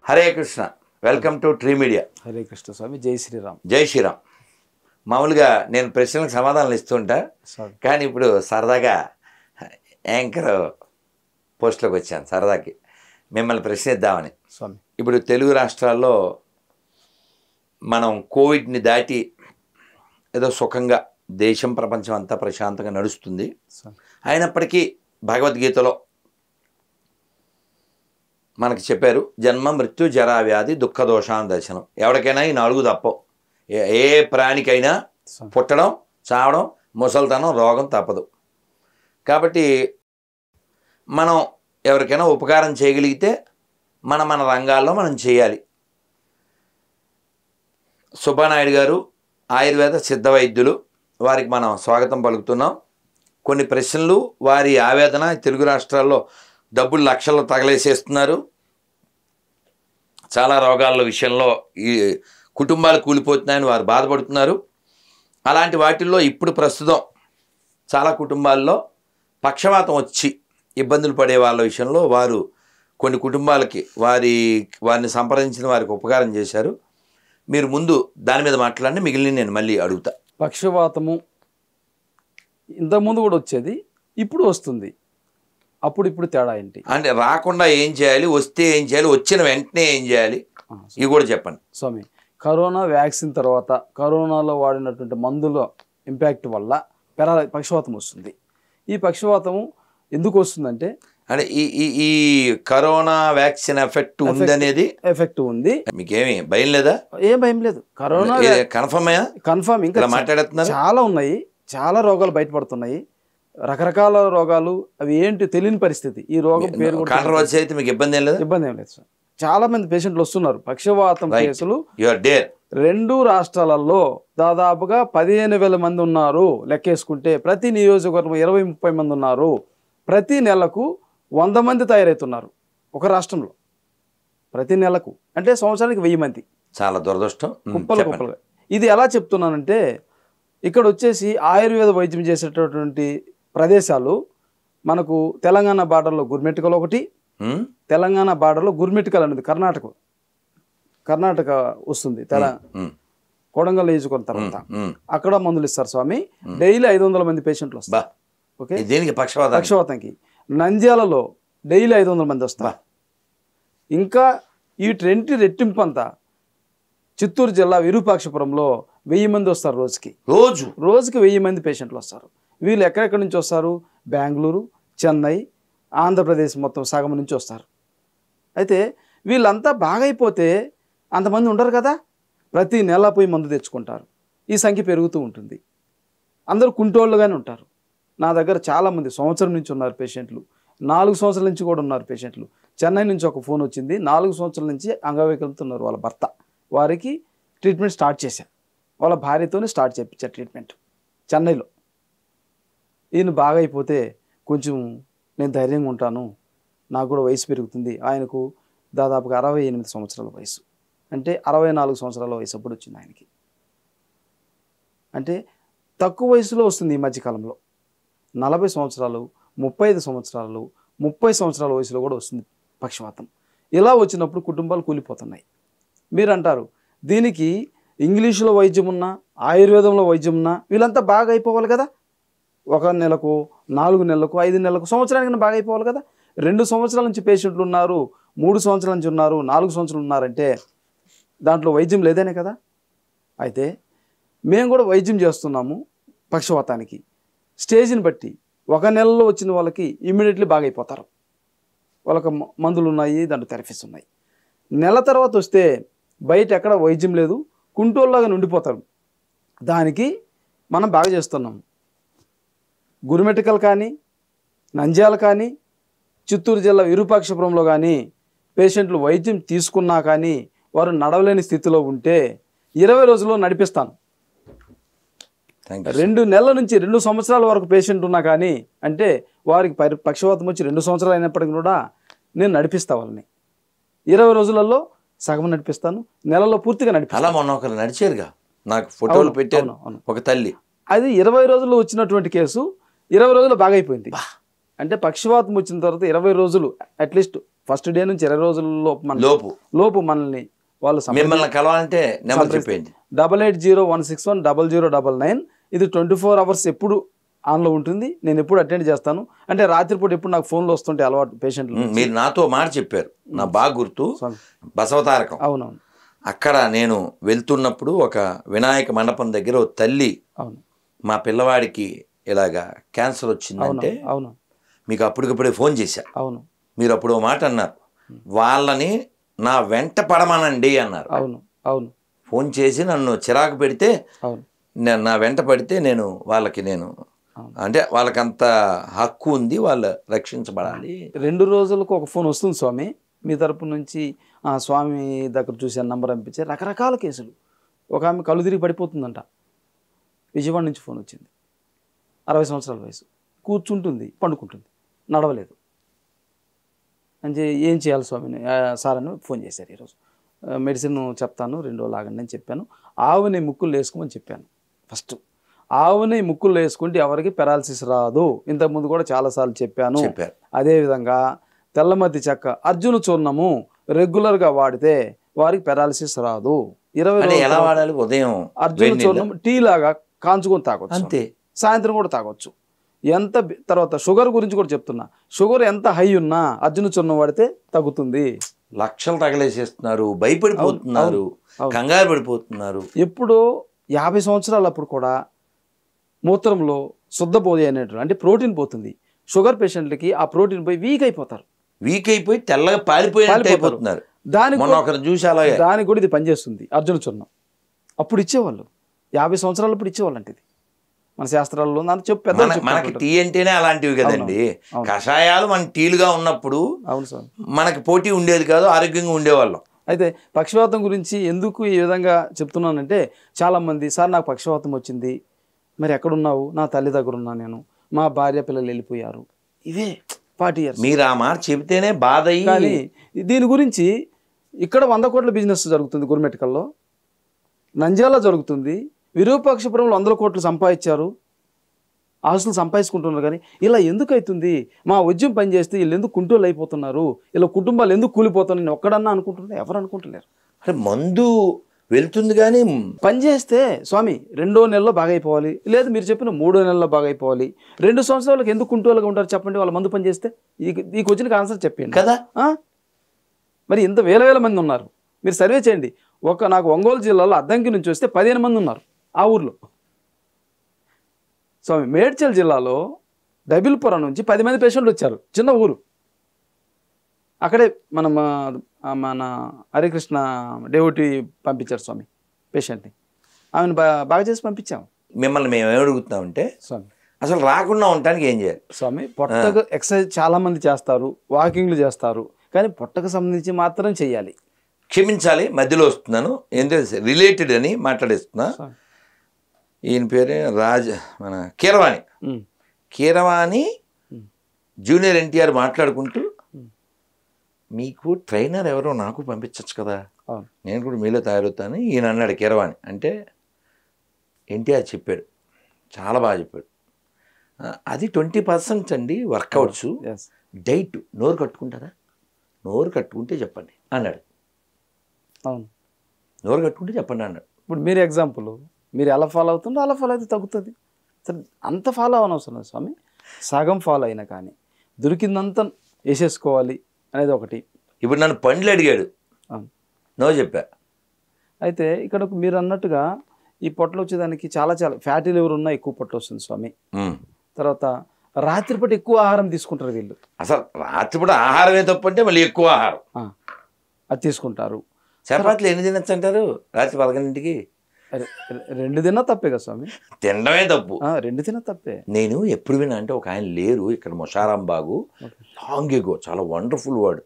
Hare Krishna. Welcome to tree media. Hare Krishna స్వామి. జై శ్రీరామ్. జై శ్రీరామ్. మామూలుగా నేను ప్రశ్నలకు సమాధానాలు ఇస్తుంటా, కానీ ఇప్పుడు సరదాగా యాంకర్ పోస్ట్లోకి వచ్చాను. సరదాకి మిమ్మల్ని ప్రశ్నిద్దామని. స్వామి, ఇప్పుడు తెలుగు రాష్ట్రాల్లో మనం కోవిడ్ని దాటి ఏదో సుఖంగా దేశం ప్రపంచం అంతా ప్రశాంతంగా నడుస్తుంది. అయినప్పటికీ భగవద్గీతలో మనకి చెప్పారు, జన్మ మృత్యు జరా వ్యాధి దుఃఖ దోషాన్ దర్శనం. ఎవరికైనా ఈ 4 తప్పవు. ఏ ప్రాణికైనా పుట్టడం, చావడం, ముసలితనం, రోగం తప్పదు. కాబట్టి మనం ఎవరికైనా ఉపకారం చేయగలిగితే మన రంగాల్లో మనం చేయాలి. సుబ్బానాయుడు గారు ఆయుర్వేద సిద్ధ వైద్యులు, వారికి మనం స్వాగతం పలుకుతున్నాం. కొన్ని ప్రశ్నలు, వారి ఆవేదన. తెలుగు రాష్ట్రాల్లో డబ్బులు లక్షల్లో తగలేసేస్తున్నారు. చాలా రోగాల విషయంలో ఈ కుటుంబాలు కూలిపోతున్నాయని వారు బాధపడుతున్నారు. అలాంటి వాటిల్లో ఇప్పుడు ప్రస్తుతం చాలా కుటుంబాల్లో పక్షవాతం వచ్చి ఇబ్బందులు పడే వాళ్ళ విషయంలో వారు కొన్ని కుటుంబాలకి వారిని సంప్రదించిన వారికి ఉపకారం చేశారు. మీరు ముందు దాని మీద మాట్లాడి మిగిలిన నేను మళ్ళీ అడుగుతా. పక్షవాతము ఇంతకుముందు కూడా వచ్చేది, ఇప్పుడు వస్తుంది. ఇప్పుడు తేడా ఏంటి అంటే రాకుండా ఏం చేయాలి, వస్తే ఏం చేయాలి, వచ్చిన వెంటనే ఏం చేయాలి, ఇవి కూడా చెప్పండి స్వామి. కరోనా వ్యాక్సిన్ తర్వాత కరోనాలో వాడినటువంటి మందుల ఇంపాక్ట్ వల్ల పక్షవాతం వస్తుంది. ఈ పక్షవాతము ఎందుకు వస్తుందంటే, అంటే ఈ కరోనా వ్యాక్సిన్ ఎఫెక్ట్ ఉందనేది ఎఫెక్ట్ ఉంది. మీకేమి భయం లేదా? ఏం భయం లేదు. Corona confirm. ఇంకా మాట్లాడుతున్నారు. చాలా ఉన్నాయి, చాలా రోగాలు బయటపడుతున్నాయి. రకరకాల రోగాలు, అవి ఏంటి తెలియని పరిస్థితి. ఈ రోగం పేరు కాంట్రవర్సీ అయితే మీకు ఇబ్బంది ఏం లేదు? ఇబ్బంది ఏం లేదు సార్. చాలా మంది పేషెంట్లు వస్తున్నారు. పక్షవాతం కేసులు 2 రాష్ట్రాలలో దాదాపుగా 15,000 మంది ఉన్నారు. లెక్కేసుకుంటే ప్రతి నియోజకవర్గం 20-30 మంది ఉన్నారు. ప్రతి నెలకు 100 మంది తయారవుతున్నారు ఒక రాష్ట్రంలో. ప్రతి నెలకు అంటే సంవత్సరానికి 1000 మంది. చాలా దురదృష్టం. కుప్పలుగా. ఇది ఎలా చెప్తున్నానంటే, ఇక్కడ వచ్చేసి ఆయుర్వేద వైద్యం చేసేటటువంటి ప్రదేశాలు మనకు తెలంగాణ బార్డర్లో గుర్మెట్కల్ ఒకటి, తెలంగాణ బార్డర్లో గుర్మెట్కల్ అనేది కర్ణాటక వస్తుంది. కొడంగల్ వేసుకున్న తర్వాత అక్కడ మందులు ఇస్తారు స్వామి. డైలీ 500 మంది పేషెంట్లు వస్తారు. ఓకే, దీనికి పక్షవాతంకి. నంద్యాలలో డైలీ 500 మంది వస్తారు. ఇంకా ఈ 20 రెట్టింపు అంతా చిత్తూరు జిల్లా విరూపాక్షపురంలో 1000 మంది వస్తారు రోజుకి 1000 మంది పేషెంట్లు వస్తారు. వీళ్ళు ఎక్కడెక్కడి నుంచి వస్తారు? బెంగళూరు, చెన్నై, ఆంధ్రప్రదేశ్ మొత్తం సగం నుంచి వస్తారు. అయితే వీళ్ళంతా బాగైపోతే అంతమంది ఉండరు కదా, ప్రతి నెల పోయి మందు తెచ్చుకుంటారు. ఈ సంఖ్య పెరుగుతూ ఉంటుంది. అందరూ కుంటోళ్ళుగానే ఉంటారు. నా దగ్గర చాలామంది సంవత్సరం నుంచి ఉన్నారు పేషెంట్లు, 4 సంవత్సరాల నుంచి కూడా ఉన్నారు పేషెంట్లు. చెన్నై నుంచి ఒక ఫోన్ వచ్చింది, 4 సంవత్సరాల నుంచి అంగవైకల్యంతో ఉన్నారు వాళ్ళ భర్త. వారికి ట్రీట్మెంట్ స్టార్ట్ చేశారు. వాళ్ళ భార్యతోనే స్టార్ట్ చేయించారు ట్రీట్మెంట్ చెన్నైలో. ఈయన బాగా అయిపోతే కొంచెం నేను ధైర్యంగా ఉంటాను, నాకు కూడా వయసు పెరుగుతుంది. ఆయనకు దాదాపుగా 68 సంవత్సరాల వయసు, అంటే 64 సంవత్సరాల వయసు అప్పుడు వచ్చింది ఆయనకి. అంటే తక్కువ వయసులో వస్తుంది. ఈ మధ్యకాలంలో 40 సంవత్సరాలు, 35 సంవత్సరాలు, 30 సంవత్సరాల వయసులో కూడా వస్తుంది పక్షవాతం. ఇలా వచ్చినప్పుడు కుటుంబాలు కూలిపోతున్నాయి. మీరు అంటారు, దీనికి ఇంగ్లీషులో వైద్యం ఉన్నా, ఆయుర్వేదంలో వైద్యం ఉన్నా వీళ్ళంతా బాగా అయిపోవాలి కదా. 1 నెలకు, 4 నెలలకు, 5 నెలలకు, సంవత్సరానికి బాగా అయిపోవాలి కదా. 2 సంవత్సరాల నుంచి పేషెంట్లు ఉన్నారు, 3 సంవత్సరాల నుంచి ఉన్నారు, 4 సంవత్సరాలు ఉన్నారంటే దాంట్లో వైద్యం లేదనే కదా. అయితే మేము కూడా వైద్యం చేస్తున్నాము పక్షవాతానికి. స్టేజ్ని బట్టి 1 నెలలో వచ్చిన వాళ్ళకి ఇమ్మీడియట్లీ బాగా అయిపోతారు. వాళ్ళకి మందులు ఉన్నాయి, దాంట్లో థెరపీస్ ఉన్నాయి. నెల తర్వాత వస్తే బయట ఎక్కడ వైద్యం లేదు, కుంటోల్లాగా ఉండిపోతారు. దానికి మనం బాగా చేస్తున్నాం. గురుమెట్కల్ కానీ, నంద్యాల కానీ, చిత్తూరు జిల్లా విరూపాక్షపురంలో కానీ పేషెంట్లు వైద్యం తీసుకున్నా కానీ వారు నడవలేని స్థితిలో ఉంటే 20 రోజుల్లో నడిపిస్తాను. 2 నెలల నుంచి 2 సంవత్సరాల వరకు పేషెంట్ ఉన్నా కానీ, అంటే వారికి పక్షవాతం వచ్చి 2 సంవత్సరాలు అయినప్పటికీ కూడా నేను నడిపిస్తా వాళ్ళని. 20 రోజులలో సగం నడిపిస్తాను, నెలలో పూర్తిగా నడిపిస్తాను. అలా మొన్న ఒకరు నడిచారుగా, నాకు ఫోటోలు పెట్టాను ఒక తల్లి. అది 20 రోజుల్లో వచ్చినటువంటి కేసు 20 రోజుల్లో బాగా అయిపోయింది. అంటే పక్షవాతం వచ్చిన తర్వాత 20 రోజులు అట్లీస్ట్ ఫస్ట్ డే నుంచి 20 రోజుల్లో లోపు మనల్ని వాళ్ళు మిమ్మల్ని కలవాలంటే నెంబర్ చెప్పండి. 8801610099. ఇది 24 hours ఎప్పుడు ఆన్లో ఉంటుంది. నేను ఎప్పుడు అటెండ్ చేస్తాను. అంటే రాత్రిపూట ఎప్పుడు నాకు ఫోన్లు వస్తుంటే అలవాటు పేషెంట్లు. మీరు నాతో మాట చెప్పారు, నా బాగా గుర్తు. బసవతారకం. అవునవును. అక్కడ నేను వెళ్తున్నప్పుడు ఒక వినాయక మండపం దగ్గర ఓ తల్లి, అవును, మా పిల్లవాడికి ఇలాగా క్యాన్సర్ వచ్చిందంటే అవును, మీకు అప్పటికప్పుడే ఫోన్ చేశా. అవును, మీరు అప్పుడు ఓ మాట అన్నారు, వాళ్ళని నా వెంట పడమనండి అన్నారు. అవును, అవును, ఫోన్ చేసి నన్ను చిరాకు పెడితే అవును, నా వెంట పడితే నేను వాళ్ళకి అంటే వాళ్ళకంత హక్కు ఉంది, వాళ్ళు రక్షించబడాలి. 2 రోజులకు ఒక ఫోన్ వస్తుంది స్వామి మీ తరపు నుంచి. స్వామి దగ్గర చూసే నంబర్ పంపించే రకరకాల కేసులు. ఒక ఆమె కళ్ళు తిరిగి పడిపోతుందంట, విజయవాడ నుంచి ఫోన్ వచ్చింది. 60 సంవత్సరాల వయసు, కూర్చుంటుంది, పండుకుంటుంది, నడవలేదు. అంటే ఏం చేయాలి స్వామి సార్ అని ఫోన్ చేశారు. ఈరోజు మెడిసిన్ చెప్తాను 2 రోజులు ఆగండి అని చెప్పాను. ఆవుని ముక్కులు వేసుకోమని చెప్పాను. ఫస్ట్ ఆవుని ముక్కులు వేసుకుంటే ఎవరికి పెరాలసిస్ రాదు. ఇంతకుముందు కూడా చాలాసార్లు చెప్పాను. అదేవిధంగా తెల్లమద్ది చెక్క అర్జున చూర్ణము రెగ్యులర్గా వాడితే వారికి పెరాలసిస్ రాదు. 20 రోజులు ఎలా వాడాలి? ఉదయం అర్జున చూర్ణం టీ లాగా కాంచుకొని తాగొచ్చు, అంతే. సాయంత్రం కూడా తాగొచ్చు. ఎంత తర్వాత షుగర్ గురించి కూడా చెప్తున్నా. షుగర్ ఎంత హై ఉన్నా అర్జున చూర్ణం వాడితే తగ్గుతుంది. లక్షలు తగలేసేస్తున్నారు, భయపడిపోతున్నారు, కంగారు పడిపోతున్నారు. ఎప్పుడు 50 సంవత్సరాలు అప్పుడు కూడా మూత్రంలో శుద్ధబోధి అనేటువంటి అంటే ప్రోటీన్ పోతుంది. షుగర్ పేషెంట్లకి ఆ ప్రోటీన్ పోయి వీక్ అయిపోయి తెల్లగా పారిపోతున్నారు. దానికి కూడా ఇది పనిచేస్తుంది అర్జున చూర్ణం. అప్పుడు ఇచ్చేవాళ్ళు 50 సంవత్సరాలు అప్పుడు ఇచ్చేవాళ్ళు. అంటే ఇది మన శాస్త్రాల్లో మనకి టీ అంటేనే అలాంటివి కదండి. కషాయాలు మన టీలుగా ఉన్నప్పుడు అవును సార్ మనకి పోటీ ఉండేది కాదు, ఆరోగ్యంగా ఉండేవాళ్ళం. అయితే పక్షవాతం గురించి ఎందుకు ఈ విధంగా చెప్తున్నానంటే చాలామంది, సార్ నాకు పక్షవాతం వచ్చింది, మరి ఎక్కడున్నావు? నా తల్లి దగ్గర ఉన్నా, నేను మా భార్య పిల్లలు వెళ్ళిపోయారు. ఇవే 40 years. మీరు ఆ మాట చెబితేనే బాధ. కానీ దీని గురించి ఇక్కడ 100 కోట్ల బిజినెస్ జరుగుతుంది. గురుమెటికల్లో నంద్యాల జరుగుతుంది. విరూపాక్షపురంలో 100 కోట్లు సంపాదించారు, ఆస్తులు సంపాదించుకుంటున్నారు. కానీ ఇలా ఎందుకు అవుతుంది? మా ఉద్యమం పనిచేస్తే వీళ్ళు ఎందుకు కుంటోళ్ళు అయిపోతున్నారు, ఇలా కుటుంబాలు ఎందుకు కూలిపోతున్నారని ఒక్కడన్నా అనుకుంటున్నారు? ఎవరు అనుకుంటలేరు. అరే మందు వెళ్తుంది కానీ పనిచేస్తే స్వామి 2వ నెలలో బాగా అయిపోవాలి, లేదు మీరు చెప్పిన 3వ నెలలో బాగా అయిపోవాలి. 2 సంవత్సరాలకు ఎందుకు కుంటోళ్ళగా ఉంటారు చెప్పండి? వాళ్ళ మందు పనిచేస్తే ఈ క్వశ్చన్కి ఆన్సర్ చెప్పండి కదా. మరి ఇంత వేల మంది ఉన్నారు, మీరు సర్వే చేయండి. నాకు ఒంగోలు జిల్లాలో అద్దంకి నుంచి వస్తే 15 మంది ఉన్నారు ఆ ఊర్లో. స్వామి మేడ్చల్ జిల్లాలో డబిల్పురం నుంచి 10 మంది పేషెంట్లు వచ్చారు. చిన్న ఊరు, అక్కడే మన హరికృష్ణ డేవోటి పంపించారు స్వామి పేషెంట్ని. ఆమెను బాగా చేసి పంపించాము. మిమ్మల్ని మేము ఏమడుగుతున్నామంటే స్వామి అసలు రాకుండా ఉండటానికి ఏం చేయాలి? స్వామి పొట్టకు ఎక్సర్సైజ్ చాలామంది చేస్తారు, వాకింగ్లు చేస్తారు, కానీ పొట్టకు సంబంధించి మాత్రం చేయాలి. క్షమించాలి మధ్యలో వస్తున్నాను, ఏంటంటే రిలేటెడ్ అని మాట్లాడేస్తున్నా. ఈయన పేరే మన కీరవాణి జూనియర్ ఎన్టీఆర్ మాట్లాడుకుంటూ, మీకు ట్రైనర్ ఎవరో నాకు పంపించచ్చు కదా, నేను కూడా మీలో తయారవుతాను ఈయన అన్నాడు. కీరవాణి అంటే ఎన్టీఆర్ చెప్పాడు, చాలా బాగా చెప్పాడు. అది 20% అండి వర్కౌట్స్, డైట్. నోరు కట్టుకుంటారా? నోరు కట్టుకుంటే చెప్పండి అన్నాడు. అవును, నోరు కట్టుకుంటే చెప్పండి అన్నాడు. ఇప్పుడు మీరు ఎగ్జాంపుల్, మీరు ఎలా ఫాలో అవుతుందో అలా ఫాలో అయితే తగ్గుతుంది. సరే అంత ఫాలో అవనవసరం లేదు స్వామి, సగం ఫాలో అయినా కానీ దొరికిందంతా వేసేసుకోవాలి అనేది ఒకటి. ఇప్పుడు నన్ను పండ్లు అడిగాడు, నో చెప్పా. అయితే ఇక్కడ మీరు అన్నట్టుగా ఈ పొట్టలు వచ్చేదానికి చాలా ఫ్యాటీ లివర్ ఉన్నా ఎక్కువ పొట్ట వస్తుంది స్వామి. తర్వాత రాత్రిపూట ఎక్కువ ఆహారం తీసుకుంటారు వీళ్ళు. అసలు రాత్రిపూట ఆహారమే తప్పు అంటే మళ్ళీ ఎక్కువ ఆహారం అది తీసుకుంటారు. చపాతీలు ఎన్ని తినచ్చు అంటారు రాత్రి 11ంటికి? 2 తిన్నా తప్పే కదా స్వామి, తినడమే తప్పు. 2 తిన్నా తప్పే. నేను ఎప్పుడు విన్నా అంటే ఒక ఆయన లేరు ఇక్కడ మొషారాంబాగు, లాంగ్ ఎగో, చాలా వండర్ఫుల్ వర్డ్.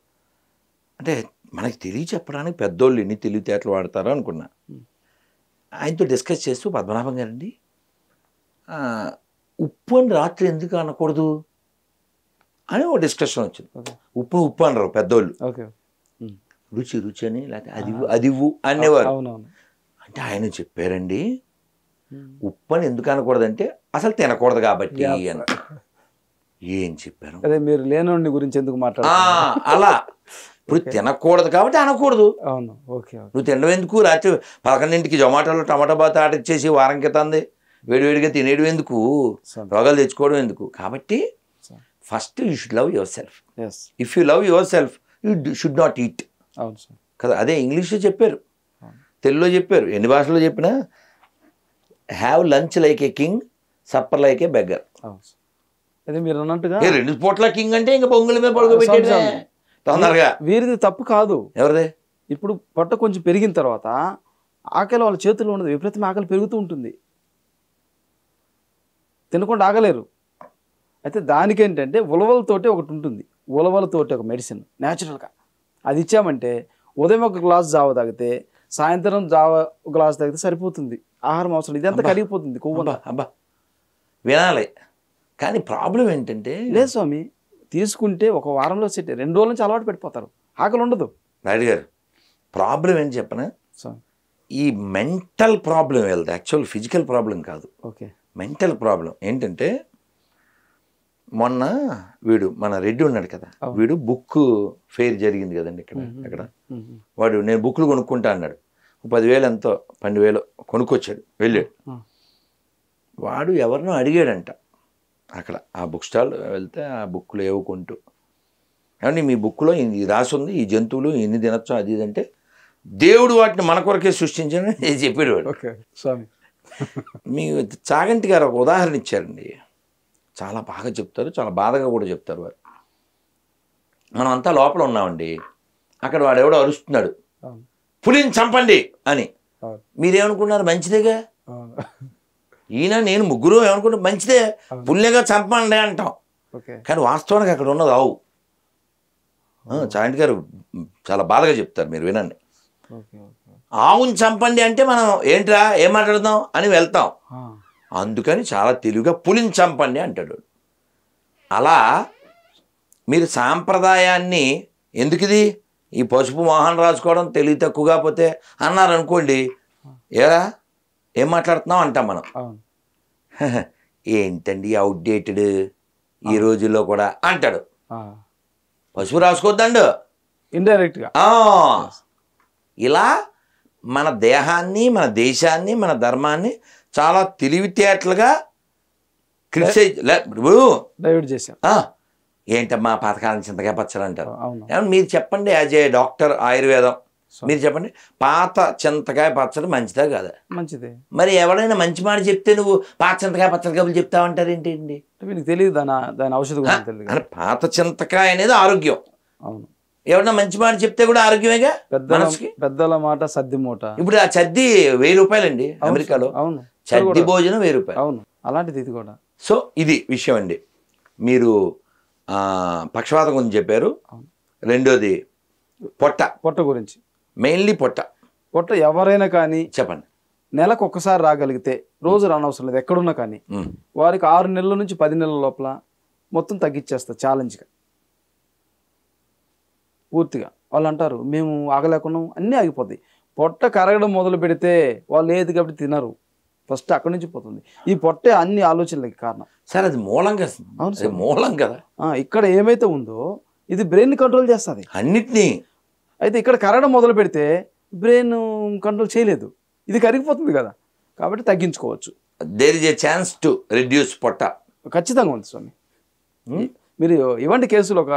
అంటే మనకి చెప్పడానికి పెద్దోళ్ళు ఎన్ని తెలివితేటలు వాడతారో అనుకున్నా. ఆయనతో డిస్కస్ చేస్తూ, పద్మనాభం గారండి ఉప్పు అని రాత్రి ఎందుకు అనకూడదు అని ఒక డిస్కషన్ వచ్చింది. ఉప్పు అనరు పెద్దోళ్ళు, రుచి అని, లేకపోతే అదివ్వు అనేవారు. అంటే ఆయన చెప్పారండి, ఉప్పు అని ఎందుకు అనకూడదంటే అసలు తినకూడదు కాబట్టి అని. ఏం చెప్పారు? అదే మీరు లేనోడిని గురించి ఎందుకు ఆ, మాట్లాడుతున్నారు? అలా ఇప్పుడు తినకూడదు కాబట్టి అనకూడదు. అవును, ఓకే ఓకే. నువ్వు తినడం ఎందుకు? రాత్రి 11ంటికి జొమాటోలో టమాటా బాత్ ఆర్డర్ ఇచ్చేసి వారం క్రితంది వేడివేడిగా తినేయడం ఎందుకు? Sure. రోగాలు తెచ్చుకోవడం ఎందుకు? కాబట్టి Sure. First you should love yourself. Yes, if you love yourself you should not eat అవును సార్. కదా. అదే ఇంగ్లీష్లో చెప్పారు, తెలుగులో చెప్పారు, ఎన్ని భాషలో చెప్పినా have lunch like a king, supper like a beggar. అవును సార్. అదే మీరు అన్నట్టుగా 2 పూట్ల కింగ్ అంటే ఇంకా పొంగుల మీద పడుకోబెట్టాడు Sorry. తొందరగా. వీరిది తప్పు కాదు. ఎవరిదే? ఇప్పుడు పొట్ట కొంచెం పెరిగిన తర్వాత ఆకలి వాళ్ళ చేతుల్లో ఉండదు, విపరీతం ఆకలి పెరుగుతూ ఉంటుంది, తినకుండా ఆగలేరు. అయితే దానికి ఏంటంటే ఉలవలతోటి ఒకటి ఉంటుంది, ఉలవలతోటి ఒక మెడిసిన్ న్యాచురల్గా అది ఇచ్చామంటే ఉదయం ఒక గ్లాస్ జావ తాగితే సాయంత్రం జావ ఒక గ్లాస్ తాగితే సరిపోతుంది, ఆహారం అవసరం, ఇదంతా కరిగిపోతుంది కొవ్వు. అబ్బా వినాలి. కానీ ప్రాబ్లం ఏంటంటే, లేదు స్వామి, తీసుకుంటే ఒక వారంలో సెట్, 2 రోజుల నుంచి అలవాటు పెట్టిపోతారు, ఆకలి ఉండదు. నాయుడు గారు ప్రాబ్లం ఏంటి చెప్పనా? సో ఈ మెంటల్ ప్రాబ్లం వెళ్తే యాక్చువల్ ఫిజికల్ ప్రాబ్లం కాదు, ఓకే. మెంటల్ ప్రాబ్లం ఏంటంటే, మొన్న వీడు మన రెడ్డి ఉన్నాడు కదా, వీడు బుక్ ఫెయిర్ జరిగింది కదండి అక్కడ. వాడు నేను బుక్లు కొనుక్కుంటా అన్నాడు, 10,000 ఎంతో 12,000 కొనుక్కొచ్చాడు, వెళ్ళాడు. వాడు ఎవరినో అడిగాడంట అక్కడ ఆ బుక్ స్టాల్ వెళ్తే, ఆ బుక్లు ఏవో కొంటూ, ఏమండి మీ బుక్లో ఇది రాసి ఉంది, ఈ జంతువులు ఎన్ని తినొచ్చో అది ఇది అంటే, దేవుడు వాటిని మన కొరకే సృష్టించాడని చెప్పాడు వాడు. ఓకే స్వామి. మీ చాగంటి గారు ఒక ఉదాహరణ ఇచ్చారండి, చాలా బాగా చెప్తారు, చాలా బాధగా కూడా చెప్తారు వారు. మనం అంతా లోపల ఉన్నామండి, అక్కడ వాడు ఎవడో అరుస్తున్నాడు, పులిని చంపండి అని. మీరేమనుకున్నారు? మంచిదేగా. ఈయన నేను ముగ్గురు ఏమనుకుంటే మంచిదే, పుల్లిగా చంపండి అంటాం, కానీ వాస్తవానికి అక్కడ ఉన్నది ఆవు. చాగంటి గారు చాలా బాధగా చెప్తారు, మీరు వినండి. ఆవుని చంపండి అంటే మనం ఏంట్రా ఏం మాట్లాడదాం అని వెళ్తాం, అందుకని చాలా తెలివిగా పులిని చంపండి అంటాడు. అలా మీరు సాంప్రదాయాన్ని ఎందుకు ఇది ఈ పసుపు మోహన్ రాసుకోవడం తెలివి తక్కువగా పోతే అన్నారనుకోండి, ఏరా ఏం మాట్లాడుతున్నావు అంటాం మనం. ఏంటండి అవుట్డేటెడ్ ఈ రోజుల్లో కూడా అంటాడు. పసుపు రాసుకోవద్దండు ఇండైరెక్ట్గా. ఇలా మన దేహాన్ని, మన దేశాన్ని, మన ధర్మాన్ని చాలా తెలివితేటలుగా క్రిటిసైజ్ డైవర్ట్ చేశాం. ఏంటమ్మా పాతకాలం చింతకాయ పచ్చడి అంటారు. ఏమన్నా మీరు చెప్పండి, యాజ్ ఏ డాక్టర్ ఆయుర్వేదం మీరు చెప్పండి, పాత చింతకాయ పచ్చడి మంచిదా కాదా? మంచిదే. మరి ఎవరైనా మంచి మాట చెప్తే నువ్వు పాత చింతకాయ పచ్చడి కబులు చెప్తావంటారు ఏంటి? మీకు తెలియదు దాని ఔషధ గుణం తెలియదు. అంటే పాత చింతకాయ అనేది ఆరోగ్యం. అవును. ఎవరన్నా మంచి మాట చెప్తే కూడా ఆరోగ్యమేగా. పెద్దల మాట సద్ది మూట. ఇప్పుడు ఆ చద్ది 1,000 రూపాయలండి అమెరికాలో. అవును. చద్ది భోజనం 1,000 రూపాయలు. అవును, అలాంటిది ఇది కూడా. సో ఇది విషయం అండి. మీరు పక్షవాతం గురించి చెప్పారు. రెండోది పొట్ట గురించి. మెయిన్లీ పొట్ట ఎవరైనా కానీ చెప్పండి, నెలకు ఒక్కసారి రాగలిగితే, రోజు రానవసరం లేదు, ఎక్కడున్నా కానీ వారికి 6 నెలల నుంచి 10 నెలల లోపల మొత్తం తగ్గించేస్తారు ఛాలెంజ్గా పూర్తిగా. వాళ్ళు అంటారు మేము ఆగలేకున్నాం, అన్నీ ఆగిపోతాయి. పొట్ట కరగడం మొదలు పెడితే వాళ్ళు ఏది కాబట్టి తినరు, ఫస్ట్ అక్కడి నుంచి పోతుంది. ఈ పొట్టే అన్ని ఆలోచనలకి కారణం సార్. అది మూలంగా. అవును సార్, మూలం కదా. ఇక్కడ ఏమైతే ఉందో ఇది బ్రెయిన్ కంట్రోల్ చేస్తుంది అన్నిటినీ. అయితే ఇక్కడ కరగడం మొదలు పెడితే బ్రెయిన్ కంట్రోల్ చేయలేదు, ఇది కరిగిపోతుంది కదా, కాబట్టి తగ్గించుకోవచ్చు. There is a chance to reduce పొట్ట. ఖచ్చితంగా ఉంది స్వామి. మీరు ఇవ్వండి కేసులు, ఒక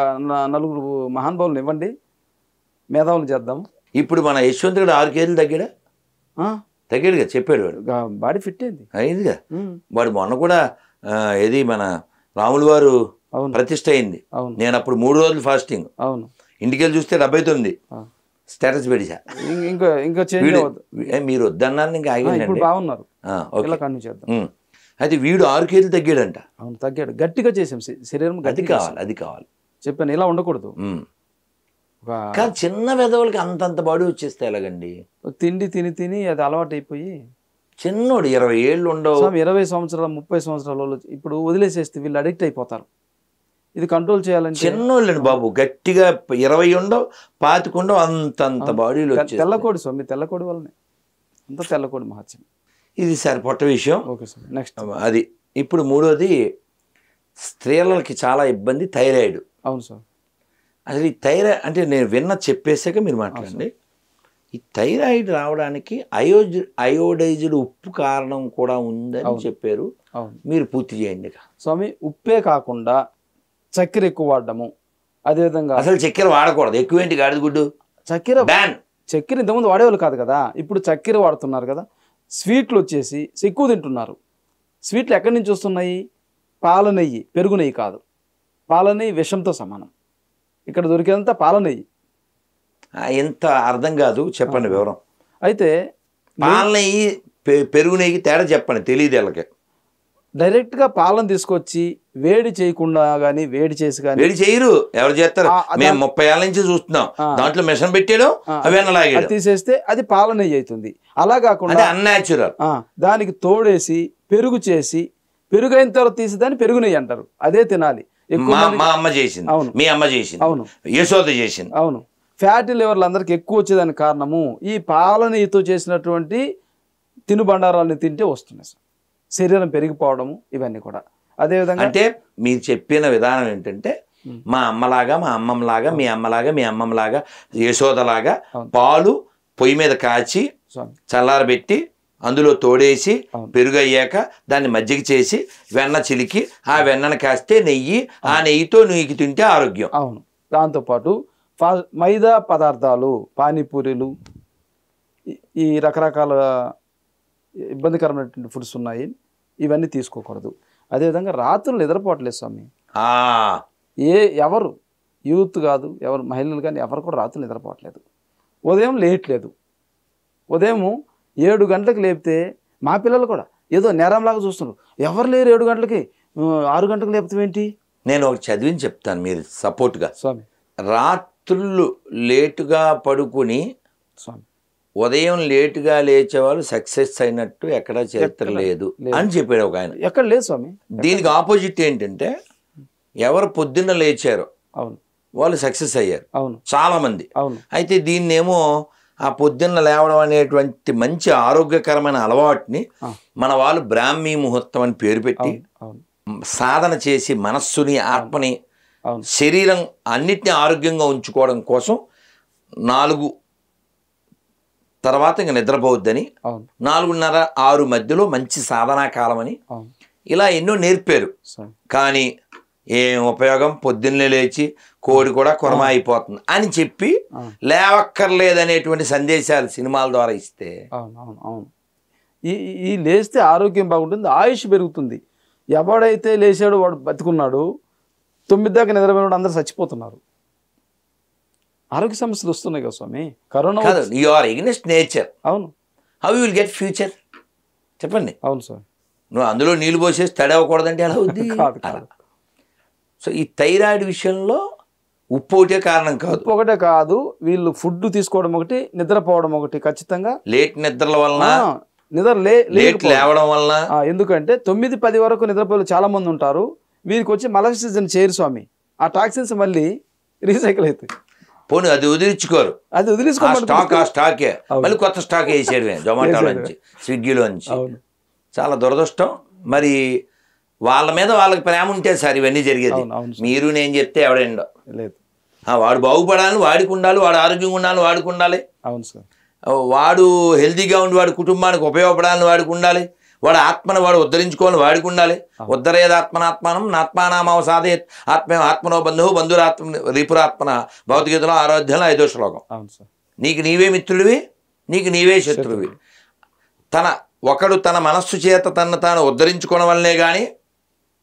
4 మహానుభావులను ఇవ్వండి, మేధావులు చేద్దాం. ఇప్పుడు మన యశ్వంత్ కూడా 6 కేజీలు తగ్గాడుగా, చెప్పాడు వాడు. బాడీ ఫిట్ అయింది అయిందిగా. వాడు మొన్న కూడా ఏది మన రాములు వారు ప్రతిష్ట అయింది. నేను అప్పుడు 3 రోజులు ఫాస్టింగ్. అవును. ఇంటికి వెళ్ళి చూస్తే 79 స్టేటస్ పెట్టా. ఇంకా మీరు వద్దన్నారు, ఇంకా ఆగండి. బాగున్నారు. అయితే వీడు 6 కేజీలు తగ్గాడంట. అవును, తగ్గాడు. గట్టిగా చేసాం శరీరం. అది కావాలి చెప్పాను, ఇలా ఉండకూడదు. కానీ చిన్న వెదవులకి అంతంత బాడీ వచ్చేస్తే ఎలాగండి? తిండి తిని అది అలవాటు అయిపోయి చిన్నోడు 20 ఏళ్ళు ఉండవు. 20 సంవత్సరాలు 30 సంవత్సరాలు ఇప్పుడు వదిలేసేస్తే వీళ్ళు అడిక్ట్ అయిపోతారు. ఇది కంట్రోల్ చేయాలని చిన్నోళ్ళండి బాబు, గట్టిగా 20 ఉండవు 25 ఉండవు, అంతంత బాడీలు. తెల్లకోడి స్వామి, తెల్లకోడి వల్లనే అంత తెల్లకోడి మహత్యం ఇది సార్. పొట్ట విషయం ఓకే సార్. నెక్స్ట్ అది. ఇప్పుడు మూడోది స్త్రీలకి చాలా ఇబ్బంది థైరాయిడ్. అవును సార్. అసలు ఈ థైరాయిడ్ అంటే నేను చెప్పేసాక మీరు మాట్లాడండి. ఈ థైరాయిడ్ రావడానికి అయోడైజ్డ్ ఉప్పు కారణం కూడా ఉందని చెప్పారు. మీరు పూర్తి చేయండి స్వామి. ఉప్పే కాకుండా చక్కెర ఎక్కువ వాడడము, అదేవిధంగా అసలు చక్కెర వాడకూడదు. ఎక్కువేంటి గాడిద గుడ్డు చక్కెర బ్యాన్. చక్కెర ఇంతకుముందు వాడేవాళ్ళు కాదు కదా, ఇప్పుడు చక్కెర వాడుతున్నారు కదా. స్వీట్లు వచ్చేసి ఎక్కువ తింటున్నారు. స్వీట్లు ఎక్కడి నుంచి వస్తున్నాయి? పాల నెయ్యి, పెరుగు నెయ్యి కాదు. పాల నెయ్యి విషంతో సమానం. ఇక్కడ దొరికేదంతా పాల నెయ్యి. ఎంత అర్థం కాదు, చెప్పండి వివరం. అయితే పాల నెయ్యి పెరుగు నెయ్యి తేడా చెప్పండి, తెలియదు వీళ్ళకి. డైరెక్ట్గా పాలను తీసుకొచ్చి వేడి చేయకుండా కానీ, వేడి చేసి కానీ వేడి చేయరు. ఎవరు చేస్తారు? మేము 30 ఏళ్ళ నుంచి చూస్తున్నాం. దాంట్లో మిషన్ పెట్టాడు, అవి తీసేస్తే అది పాల నెయ్యి అవుతుంది. అలా కాకుండా అన్యాచురల్ దానికి తోడేసి పెరుగు చేసి, పెరుగు అయిన తర్వాత తీసి దాన్ని పెరుగు నెయ్యి అంటారు. అదే తినాలి. మా అమ్మ చేసింది. అవును, మీ అమ్మ చేసింది. అవును, యశోద చేసింది. అవును. ఫ్యాటీ లివర్లు అందరికి ఎక్కువ వచ్చేదానికి కారణము ఈ పాల నెయ్యితో చేసినటువంటి తినుబండారాలను తింటే వస్తున్నాయి సార్. శరీరం పెరిగిపోవడము ఇవన్నీ కూడా. అదేవిధంగా అంటే మీరు చెప్పిన విధానం ఏంటంటే మా అమ్మలాగా, మా అమ్మమ్మలాగా, మీ అమ్మలాగా, మీ అమ్మమ్మలాగా, యశోదలాగా పాలు పొయ్యి మీద కాచి చల్లారబెట్టి అందులో తోడేసి పెరుగు అయ్యాక దాన్ని మజ్జిగ చేసి వెన్న చిలికి ఆ వెన్నను కాస్తే నెయ్యి, ఆ నెయ్యితో నీకు తింటే ఆరోగ్యం. అవును. దాంతోపాటు మైదా పదార్థాలు, పానీపూరీలు, ఈ రకరకాల ఇబ్బందికరమైనటువంటి ఫుడ్స్ ఉన్నాయి, ఇవన్నీ తీసుకోకూడదు. అదేవిధంగా రాత్రులు నిద్రపోవట్లేదు స్వామి. ఎవరు యూత్ కాదు, ఎవరు మహిళలు కానీ ఎవరు కూడా రాత్రులు నిద్రపోవట్లేదు. ఉదయం లేట్ లేదు. ఉదయం 7 గంటలకు లేపితే మా పిల్లలు కూడా ఏదో నేరంలాగా చూస్తున్నారు. ఎవరు లేరు 7 గంటలకి, 6 గంటలకు లేపుతావేంటి? నేను ఒకటి చదివిని చెప్తాను మీరు సపోర్ట్గా. స్వామి, రాత్రులు లేటుగా పడుకుని స్వామి ఉదయం లేటుగా లేచేవాళ్ళు సక్సెస్ అయినట్టు ఎక్కడా చరిత్ర లేదు అని చెప్పాడు ఒక ఆయన. ఎక్కడ లేదు స్వామి. దీనికి ఆపోజిట్ ఏంటంటే ఎవరు పొద్దున్న లేచారో అవును వాళ్ళు సక్సెస్ అయ్యారు. అవును, చాలా మంది. అవును. అయితే దీన్నేమో ఆ పొద్దున్న లేవడం అనేటువంటి మంచి ఆరోగ్యకరమైన అలవాటుని మన వాళ్ళు బ్రాహ్మీ ముహూర్తం అని పేరు పెట్టి సాధన చేసి మనస్సుని, ఆత్మని, శరీరం అన్నిటినీ ఆరోగ్యంగా ఉంచుకోవడం కోసం 4 తర్వాత ఇంకా నిద్రపోవద్దని, 4:30, 6 మధ్యలో మంచి సాధనా కాలం అని ఇలా ఎన్నో నేర్పారు. కానీ ఏం ఉపయోగం, పొద్దున్నే లేచి కోడి కూడా కొరమ అయిపోతుంది అని చెప్పి లేవక్కర్లేదనేటువంటి సందేశాలు సినిమాల ద్వారా ఇస్తే ఈ లేస్తే ఆరోగ్యం బాగుంటుంది, ఆయుష్ పెరుగుతుంది. ఎవడైతే లేచాడో వాడు బతుకున్నాడు, 9 దాకా నిద్రపోయినాడు అందరూ చచ్చిపోతున్నారు. ఆరోగ్య సమస్యలు వస్తున్నాయి కదా స్వామి. కరోనా కాదు, యు ఆర్ ఎగ్నెస్ట్ నేచర్. అవును. How you will get future చెప్పండి. అవును సార్. నువ్వు అందులో నీళ్ళు పోసేసి తడవకూడదంటే ఎలా అవుద్ది? కాదు. సో ఈ థైరాయిడ్ విషయంలో ఉప్పు ఒకటే కారణం కాదు. ఉప్పు ఒకటే కాదు, వీళ్ళు ఫుడ్ తీసుకోవడం ఒకటి, నిద్రపోవడం ఒకటి. ఖచ్చితంగా లేట్ నిద్రల వలన, లేట్ లేవడం వలన. ఎందుకంటే 9-10 వరకు నిద్రపోయే చాలా మంది ఉంటారు. వీరికి వచ్చి మల సీజన్ చేయరు స్వామి. ఆ టాక్సిన్స్ మళ్ళీ రీసైకిల్ అవుతాయి. పోనీ అది వదిలించుకోరు, అది ఆ స్టాకే మళ్ళీ కొత్త స్టాక్ వేసేయడమే జొమాటోలో నుంచి, స్విగ్గీలో నుంచి. చాలా దురదృష్టం. మరి వాళ్ళ మీద వాళ్ళకి ప్రేమ ఉంటే సార్ ఇవన్నీ జరిగేది. మీరు నేను చెప్తే ఎవడండో లేదు. వాడు బాగుపడాలని వాడికి ఉండాలి, వాడు ఆరోగ్యంగా ఉండాలని వాడికి ఉండాలి. అవును సార్. వాడు హెల్తీగా ఉండి వాడి కుటుంబానికి ఉపయోగపడాలని వాడికి ఉండాలి. వాడు ఆత్మను వాడు ఉద్ధరించుకోవాలని వాడికి ఉండాలి. ఉద్ధరేదాత్మనాత్మానం నాత్మానామవసాదే ఆత్మేవ ఆత్మనో బంధువు బంధురాత్మ రిపురాత్మన భగవద్గీతలో 6వ అధ్యాయంలో 5వ శ్లోకం. నీకు నీవే మిత్రుడివి, నీకు నీవే శత్రువి. ఒకడు తన మనస్సు చేత తను తాను ఉద్ధరించుకోవడం వల్లనే కానీ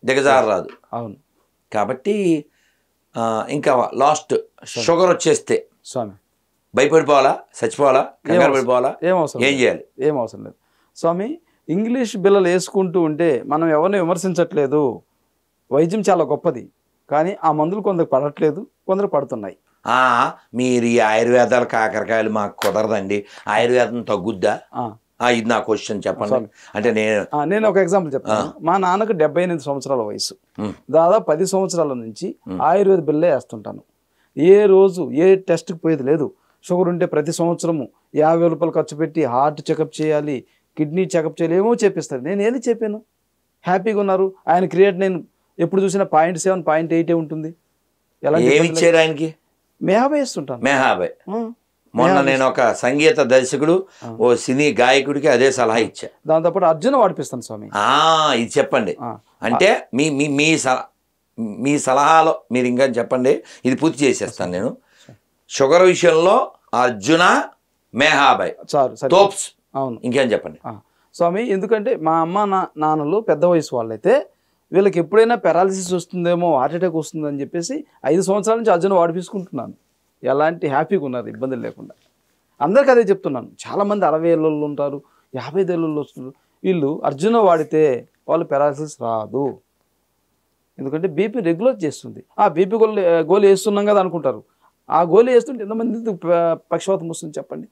దిగజారరాదు. అవును. కాబట్టి ఇంకా లాస్ట్ షుగర్ వచ్చేస్తే స్వామి భయపడిపోవాలా, చచ్చిపోవాలా, కంగారు పడిపోవాలా, ఏం చేయాలి? ఏం అవసరం లేదు స్వామి. ఇంగ్లీష్ బిల్లలు వేసుకుంటూ ఉంటే మనం ఎవరిని విమర్శించట్లేదు. వైద్యం చాలా గొప్పది, కానీ ఆ మందులు కొందరు పడట్లేదు, కొందరు పడుతున్నాయి. మీరు ఈ ఆయుర్వేదాలు కాకరకాయలు మాకు కుదరదండి, ఆయుర్వేదం తగ్గుద్దా? ఇది నా క్వశ్చన్ చెప్పండి. అంటే నేను ఒక ఎగ్జాంపుల్ చెప్తాను. మా నాన్నకు 78 సంవత్సరాల వయసు. దాదాపు 10 సంవత్సరాల నుంచి ఆయుర్వేద బిల్లే వేస్తుంటాను. ఏ రోజు ఏ టెస్ట్కి పోయేది లేదు. షుగర్ ఉంటే ప్రతి సంవత్సరము 50,000 రూపాయలు ఖర్చు పెట్టి హార్ట్ చెకప్ చేయాలి, కిడ్నీ చెకప్ చేయాలి, ఏమో చేపిస్తారు. నేను ఏది చెప్పాను, హ్యాపీగా ఉన్నారు. ఆయన క్రియేటినిన్ ఎప్పుడు చూసినా 0.7 0.8 ఉంటుంది. ఎలాంటి ఏమి ఇబ్బంది లేదు. ఇచ్చారు ఆయనకి? మేహాబే ఇస్తుంటాను. మేహాబాయ్. ఆ, మొన్న నేను ఒక సంగీత దర్శకుడు ఓ సినీ గాయకుడికి అదే సలహా ఇచ్చా. దాంతోపాటు అర్జున వాడిపిస్తాను స్వామి. ఇది చెప్పండి. ఆ, అంటే మీ సలహాలో మీరు ఇంకా చెప్పండి, ఇది పూర్తి చేసేస్తాను నేను. షుగర్ విషయంలో అర్జున, మేహాబాయ్, చాలు సరే. తోప్స్, అవును ఇంకేం చెప్పండి. స్వామి, ఎందుకంటే మా అమ్మ నాన్నలు పెద్ద వయసు వాళ్ళైతే వీళ్ళకి ఎప్పుడైనా పెరాలసిస్ వస్తుందేమో, హార్ట్ అటాక్ వస్తుందని చెప్పేసి 5 సంవత్సరాల నుంచి అర్జున వాడిపించుకుంటున్నాను. ఎలాంటి హ్యాపీగా ఉన్నారు, ఇబ్బందులు లేకుండా. అందరికీ అదే చెప్తున్నాను. చాలామంది 60 ఏళ్ళలో ఉంటారు, 55 ఏళ్ళలో వస్తున్నారు. వీళ్ళు అర్జున వాడితే వాళ్ళు పెరాలసిస్ రాదు. ఎందుకంటే బీపీ రెగ్యులేట్ చేస్తుంది. బీపీ గోళీ వేస్తున్నాం కదా అనుకుంటారు. ఆ గోళీ వేస్తుంటే ఎంతమంది పక్షవాతం వస్తుంది చెప్పండి?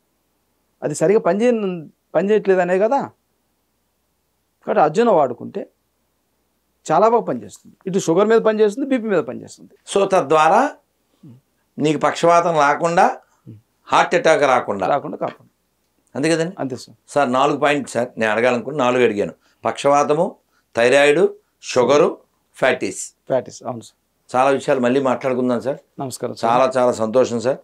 అది సరిగా పనిచేయట్లేదనే కదా. కాబట్టి అర్జున వాడుకుంటే చాలా బాగా పనిచేస్తుంది. ఇటు షుగర్ మీద పనిచేస్తుంది, బీపీ మీద పనిచేస్తుంది. సో తద్వారా నీకు పక్షవాతం రాకుండా, హార్ట్ అటాక్ రాకుండా కాకుండా అంతే కదండి. అంతే సార్. సార్ 4 పాయింట్ సార్ నేను అడగాలనుకుని 4 అడిగాను. పక్షవాతము, థైరాయిడ్, షుగరు, ఫ్యాటీస్. అవును సార్. చాలా విషయాలు మళ్ళీ మాట్లాడుకుందాం సార్. నమస్కారం. చాలా సంతోషం సార్.